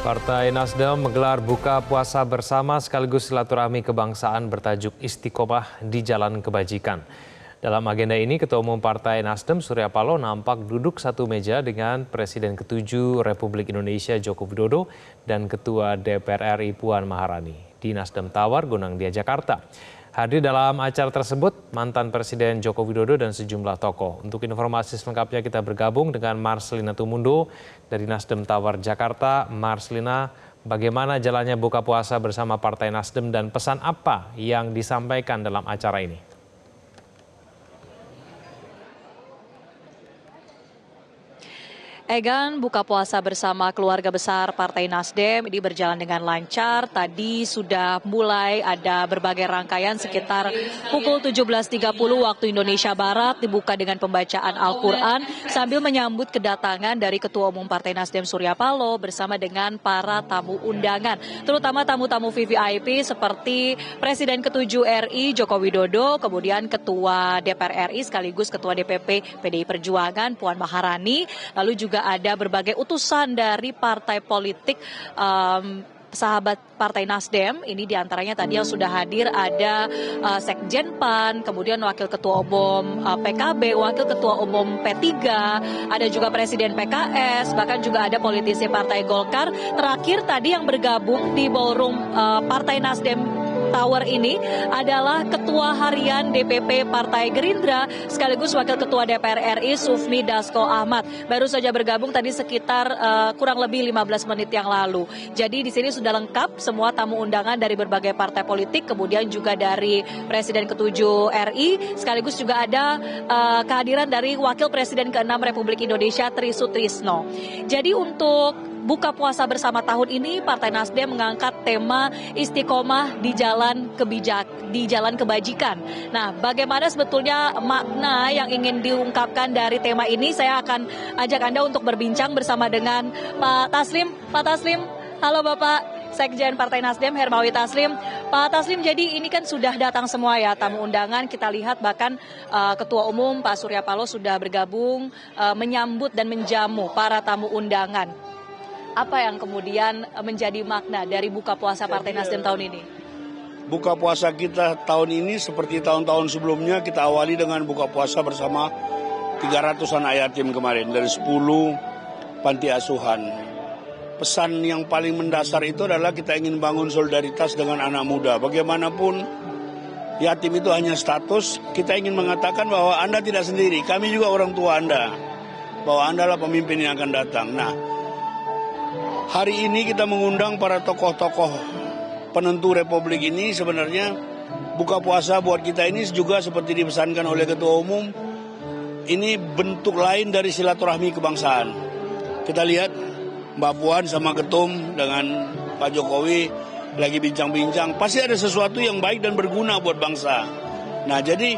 Partai Nasdem menggelar buka puasa bersama sekaligus silaturahmi kebangsaan bertajuk Istiqomah di Jalan Kebajikan. Dalam agenda ini, Ketua Umum Partai Nasdem Surya Paloh nampak duduk satu meja dengan Presiden ke-7 Republik Indonesia Joko Widodo dan Ketua DPR RI Puan Maharani di Nasdem Tower, Gunung Dia, Jakarta. Hadir dalam acara tersebut mantan Presiden Joko Widodo dan sejumlah tokoh. Untuk informasi selengkapnya kita bergabung dengan Marcelina Tumundo dari Nasdem Tower, Jakarta. Marcelina, bagaimana jalannya buka puasa bersama Partai Nasdem dan pesan apa yang disampaikan dalam acara ini? Egan, buka puasa bersama keluarga besar Partai Nasdem ini berjalan dengan lancar. Tadi sudah mulai ada berbagai rangkaian sekitar pukul 17.30 waktu Indonesia Barat dibuka dengan pembacaan Al-Quran sambil menyambut kedatangan dari Ketua Umum Partai Nasdem Surya Paloh bersama dengan para tamu undangan, terutama tamu-tamu VVIP seperti Presiden ke-7 RI Joko Widodo, kemudian Ketua DPR RI sekaligus Ketua DPP PDI Perjuangan Puan Maharani, lalu juga ada berbagai utusan dari partai politik sahabat Partai Nasdem. Ini diantaranya tadi yang sudah hadir ada Sekjen PAN, kemudian Wakil Ketua Umum PKB, Wakil Ketua Umum P3, ada juga Presiden PKS, bahkan juga ada politisi Partai Golkar. Terakhir tadi yang bergabung di ballroom Partai Nasdem Tower ini adalah Ketua Harian DPP Partai Gerindra sekaligus Wakil Ketua DPR RI Sufmi Dasko Ahmad. Baru saja bergabung tadi sekitar kurang lebih 15 menit yang lalu. Jadi di sini sudah lengkap semua tamu undangan dari berbagai partai politik, kemudian juga dari Presiden ke-7 RI, sekaligus juga ada kehadiran dari Wakil Presiden ke-6 Republik Indonesia Tri Sutrisno. Jadi untuk buka puasa bersama tahun ini, Partai Nasdem mengangkat tema Istiqomah di Jalan Kebajikan. Nah, bagaimana sebetulnya makna yang ingin diungkapkan dari tema ini? Saya akan ajak Anda untuk berbincang bersama dengan Pak Taslim. Pak Taslim, halo Bapak. Sekjen Partai Nasdem Hermawi Taslim. Pak Taslim, jadi ini kan sudah datang semua ya tamu undangan. Kita lihat bahkan Ketua Umum Pak Surya Paloh sudah bergabung menyambut dan menjamu para tamu undangan. Apa yang kemudian menjadi makna dari buka puasa Partai Nasdem tahun ini? Buka puasa kita tahun ini seperti tahun-tahun sebelumnya, kita awali dengan buka puasa bersama 300-an anak yatim kemarin dari 10 panti asuhan. Pesan yang paling mendasar itu adalah kita ingin bangun solidaritas dengan anak muda. Bagaimanapun yatim itu hanya status, kita ingin mengatakan bahwa Anda tidak sendiri, kami juga orang tua Anda, bahwa Anda lah pemimpin yang akan datang. Nah, hari ini kita mengundang para tokoh-tokoh penentu Republik ini. Sebenarnya buka puasa buat kita ini juga seperti dipesankan oleh Ketua Umum, ini bentuk lain dari silaturahmi kebangsaan. Kita lihat Mbak Puan sama Ketum dengan Pak Jokowi lagi bincang-bincang, pasti ada sesuatu yang baik dan berguna buat bangsa. Nah, jadi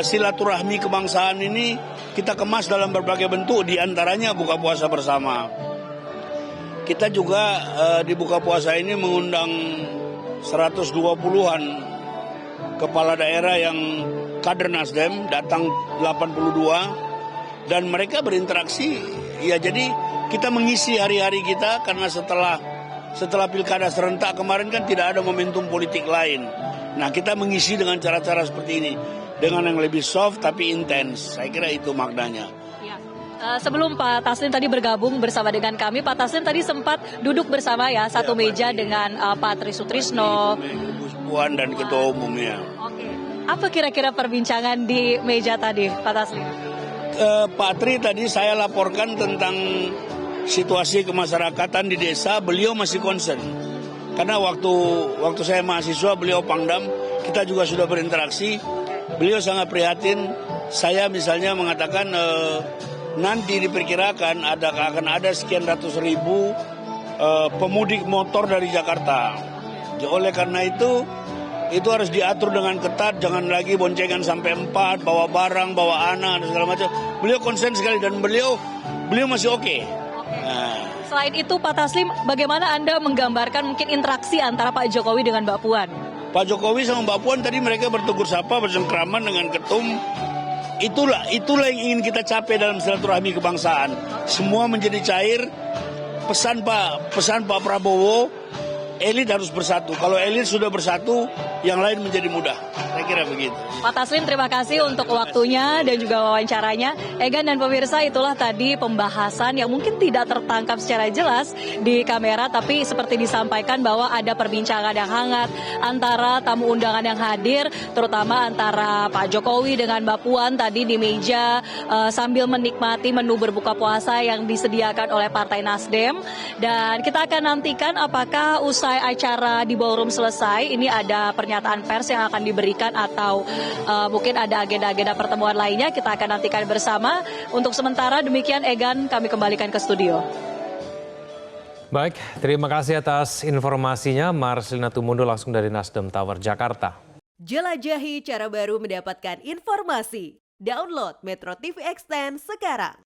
silaturahmi kebangsaan ini kita kemas dalam berbagai bentuk, diantaranya buka puasa bersama. Kita juga di buka puasa ini mengundang 120-an kepala daerah yang kader Nasdem, datang 82, dan mereka berinteraksi. Ya, jadi kita mengisi hari-hari kita karena setelah pilkada serentak kemarin kan tidak ada momentum politik lain. Nah, kita mengisi dengan cara-cara seperti ini, dengan yang lebih soft tapi intens. Saya kira itu maknanya. Sebelum Pak Taslim tadi bergabung bersama dengan kami, Pak Taslim tadi sempat duduk bersama ya satu meja dengan Pak Tri Sutrisno, Puan dan Ketua Umumnya. Oke. Apa kira-kira perbincangan di meja tadi, Pak Taslim? Pak Tri tadi saya laporkan tentang situasi kemasyarakatan di desa, beliau masih concern. Karena waktu saya mahasiswa, beliau Pangdam, kita juga sudah berinteraksi. Beliau sangat prihatin. Saya misalnya mengatakan nanti diperkirakan akan ada sekian ratus ribu pemudik motor dari Jakarta. Oleh karena itu harus diatur dengan ketat, jangan lagi boncengan sampai 4, bawa barang, bawa anak, dan segala macam. Beliau konsen sekali dan beliau masih oke. Nah. Selain itu Pak Taslim, bagaimana Anda menggambarkan mungkin interaksi antara Pak Jokowi dengan Mbak Puan? Pak Jokowi sama Mbak Puan tadi mereka bertegur sapa, bersengkraman dengan Ketum. Itulah yang ingin kita capai dalam silaturahmi kebangsaan. Semua menjadi cair, pesan Pak Prabowo, elit harus bersatu. Kalau elit sudah bersatu, yang lain menjadi mudah. Saya kira begitu. Pak Taslim, terima kasih untuk waktunya dan juga wawancaranya. Egan dan pemirsa, itulah tadi pembahasan yang mungkin tidak tertangkap secara jelas di kamera, tapi seperti disampaikan bahwa ada perbincangan yang hangat antara tamu undangan yang hadir, terutama antara Pak Jokowi dengan Mbak Puan tadi di meja sambil menikmati menu berbuka puasa yang disediakan oleh Partai Nasdem. Dan kita akan nantikan apakah usai acara di ballroom selesai, ini ada pernyataan pers yang akan diberikan atau mungkin ada agenda-agenda pertemuan lainnya. Kita akan nantikan bersama. Untuk sementara demikian, Egan, kami kembalikan ke studio. Baik, terima kasih atas informasinya. Marcelina Tumundo langsung dari Nasdem Tower, Jakarta. Jelajahi cara baru mendapatkan informasi. Download Metro TV Extend sekarang.